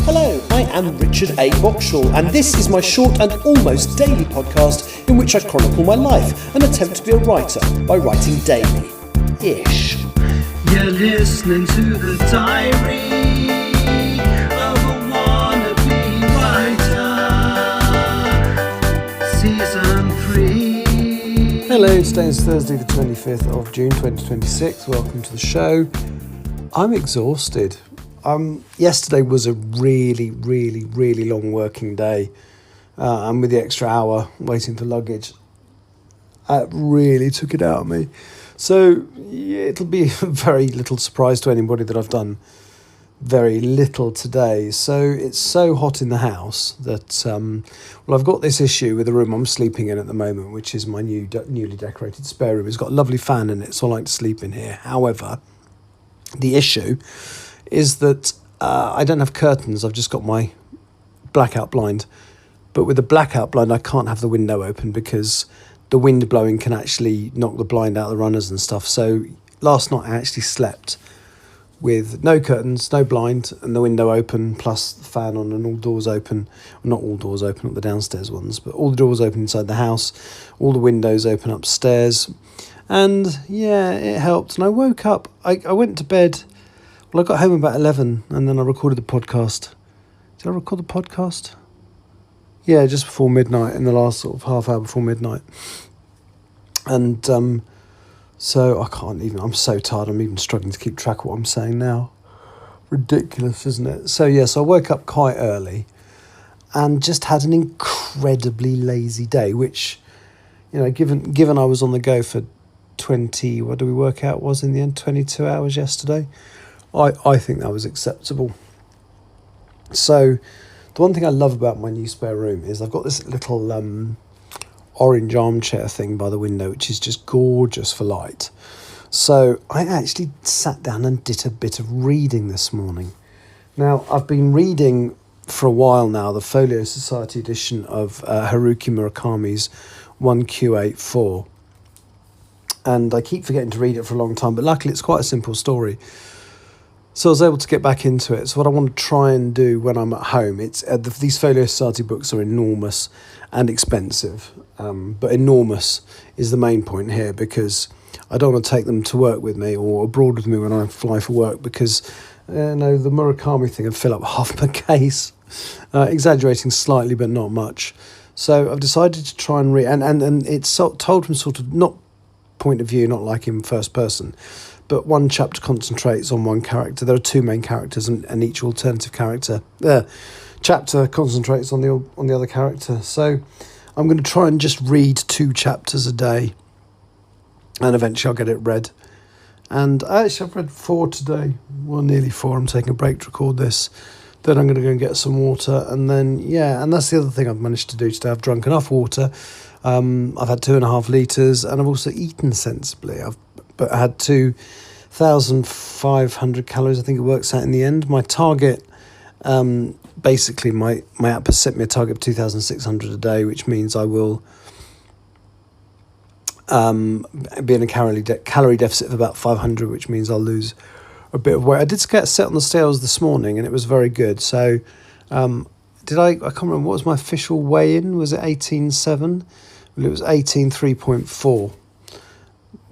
Hello, I am Richard A. Boxall, and this is my short and almost daily podcast in which I chronicle my life and attempt to be a writer by writing daily-ish. You're listening to the diary of a wannabe writer, Season 3. Hello, today is Thursday the 25th of June 2026. Welcome to the show. I'm exhausted. Yesterday was a really long working day, and with the extra hour waiting for luggage, it really took it out of me. So yeah, it'll be a very little surprise to anybody that I've done very little today. So it's so hot in the house that, I've got this issue with the room I'm sleeping in at the moment, which is my newly decorated spare room. It's got a lovely fan in it, so I like to sleep in here. However, the issue is that I don't have curtains. I've just got my blackout blind. But with the blackout blind, I can't have the window open because the wind blowing can actually knock the blind out of the runners and stuff. So last night I actually slept with no curtains, no blind, and the window open, plus the fan on and all doors open. Well, not all doors open, not the downstairs ones, but all the doors open inside the house, all the windows open upstairs. And yeah, it helped. And I woke up, I went to bed. Well, I got home about 11 and then I recorded the podcast. Did I record the podcast? Yeah, just before midnight, in the last sort of half hour before midnight. And so I can't even, I'm so tired, I'm even struggling to keep track of what I'm saying now. Ridiculous, isn't it? So yes, I woke up quite early and just had an incredibly lazy day, which, you know, given I was on the go for 20, what do we work out was in the end, 22 hours yesterday, I think that was acceptable. So the one thing I love about my new spare room is I've got this little orange armchair thing by the window, which is just gorgeous for light. So I actually sat down and did a bit of reading this morning. Now, I've been reading for a while now the Folio Society edition of Haruki Murakami's 1Q84. And I keep forgetting to read it for a long time, but luckily it's quite a simple story. So I was able to get back into it. So what I want to try and do when I'm at home, it's these Folio Society books are enormous and expensive, but enormous is the main point here because I don't want to take them to work with me or abroad with me when I fly for work because the Murakami thing would fill up half my case, exaggerating slightly but not much. So I've decided to try and read, and it's told from sort of not point of view, not like in first person, but one chapter concentrates on one character. There are two main characters, and each alternative chapter concentrates on the other character. So I'm going to try and just read 2 chapters a day, and eventually I'll get it read. And actually I've read 4 today. Well, nearly 4. I'm taking a break to record this. Then I'm going to go and get some water, and then and that's the other thing I've managed to do today. I've drunk enough water. I've had 2.5 litres, and I've also eaten sensibly. But I had 2,500 calories, I think it works out in the end. My target, basically my app has set me a target of 2,600 a day, which means I will be in a calorie deficit of about 500, which means I'll lose a bit of weight. I did get set on the scales this morning, and it was very good. So I can't remember, what was my official weigh-in? Was it 18.7? Well, it was 18.3.4.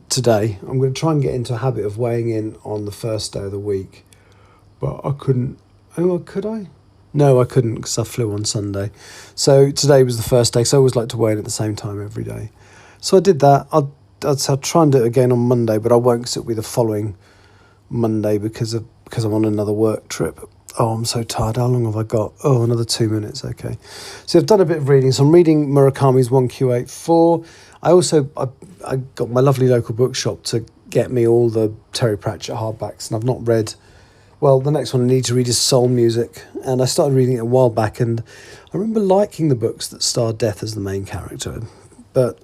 Today. I'm going to try and get into a habit of weighing in on the first day of the week, but I couldn't. Oh, could I? No, I couldn't because I flew on Sunday. So today was the first day, so I always like to weigh in at the same time every day. So I did that. I'll try and do it again on Monday, but I won't because it'll be the following Monday because I'm on another work trip. Oh, I'm so tired. How long have I got? Oh, another 2 minutes. Okay. So I've done a bit of reading. So I'm reading Murakami's 1Q84. I got my lovely local bookshop to get me all the Terry Pratchett hardbacks, and I've not read. Well, the next one I need to read is Soul Music, and I started reading it a while back, and I remember liking the books that starred Death as the main character, but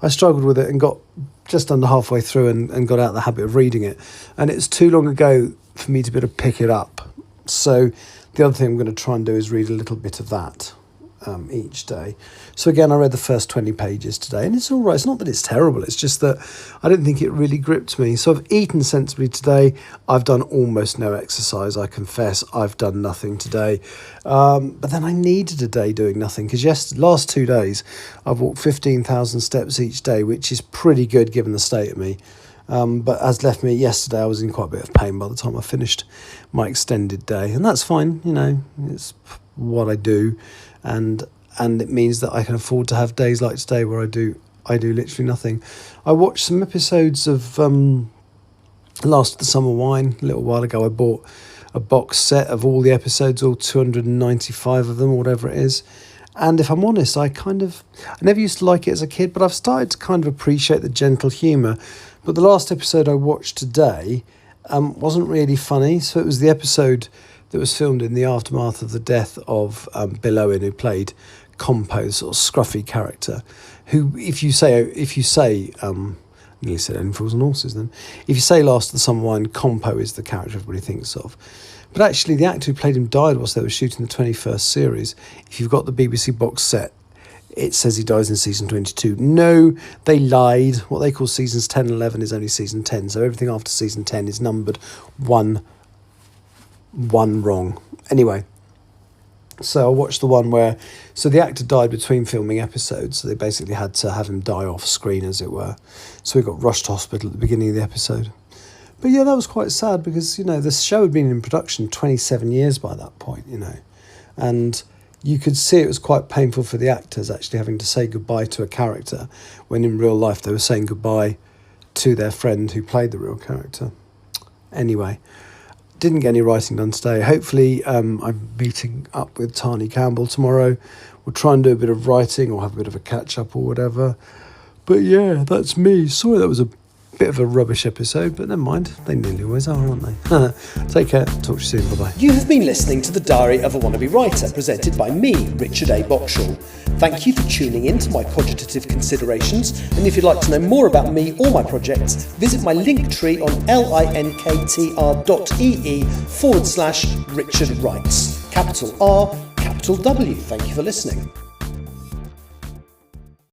I struggled with it and got just under halfway through and got out of the habit of reading it, and it's too long ago for me to be able to pick it up. So the other thing I'm going to try and do is read a little bit of that. each day. So again, I read the first 20 pages today, and it's all right. It's not that it's terrible. It's just that I didn't think it really gripped me. So I've eaten sensibly today. I've done almost no exercise, I confess. I've done nothing today. But then I needed a day doing nothing, because last 2 days I've walked 15,000 steps each day, which is pretty good given the state of me. But as left me yesterday, I was in quite a bit of pain by the time I finished my extended day, and that's fine. It's what I do, and it means that I can afford to have days like today where I do literally nothing. I watched some episodes of Last of the Summer Wine a little while ago. I bought a box set of all the episodes, all 295 of them, or whatever it is. And if I'm honest, I never used to like it as a kid, but I've started to kind of appreciate the gentle humour. But the last episode I watched today wasn't really funny. So it was the episode that was filmed in the aftermath of the death of Bill Owen, who played Compo, sort of scruffy character, who, if you say, nearly said Only Fools and Horses then, if you say Last of the Summer Wine, Compo is the character everybody thinks of. But actually, the actor who played him died whilst they were shooting the 21st series. If you've got the BBC box set, it says he dies in season 22. No, they lied. What they call seasons 10 and 11 is only season 10. So everything after season 10 is numbered one wrong. Anyway, so I watched the one where... So the actor died between filming episodes. So they basically had to have him die off screen, as it were. So he got rushed to hospital at the beginning of the episode. But yeah, that was quite sad because, the show had been in production 27 years by that point, and you could see it was quite painful for the actors actually having to say goodbye to a character when in real life they were saying goodbye to their friend who played the real character. Anyway, didn't get any writing done today. Hopefully I'm meeting up with Tani Campbell tomorrow. We'll try and do a bit of writing or have a bit of a catch-up or whatever. But yeah, that's me. Sorry that was a bit of a rubbish episode, but never mind. They nearly always are, aren't they? Take care. Talk to you soon. Bye-bye. You have been listening to The Diary of a Wannabe Writer, presented by me, Richard A. Boxall. Thank you for tuning in to my cogitative considerations, and if you'd like to know more about me or my projects, visit my link tree on linktr.ee/Richard Writes. Capital R, capital W. Thank you for listening.